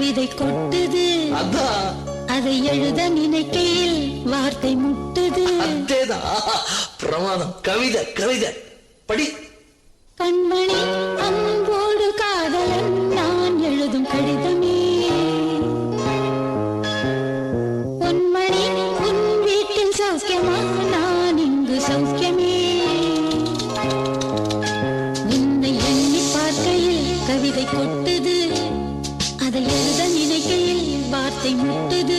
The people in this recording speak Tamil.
கவிதை கொட்டுது, அதான் அதை எழுத நினைக்கையில் வார்த்தை முட்டுது. அதேதான் பிரமாதம். கவிதை கவிதை படி. கண்மணி அன்போடு காதலன் நான் எழுதும் கடிதமே, பொன்மணி உன் வீட்டில் சௌக்கியமா, நான் இங்கு சௌக்கியமே. உன்னை எண்ணி பார்க்கையில் கவிதை கொட்டுது, அதை எழுத நினைக்கையில் வார்த்தை முட்டுது.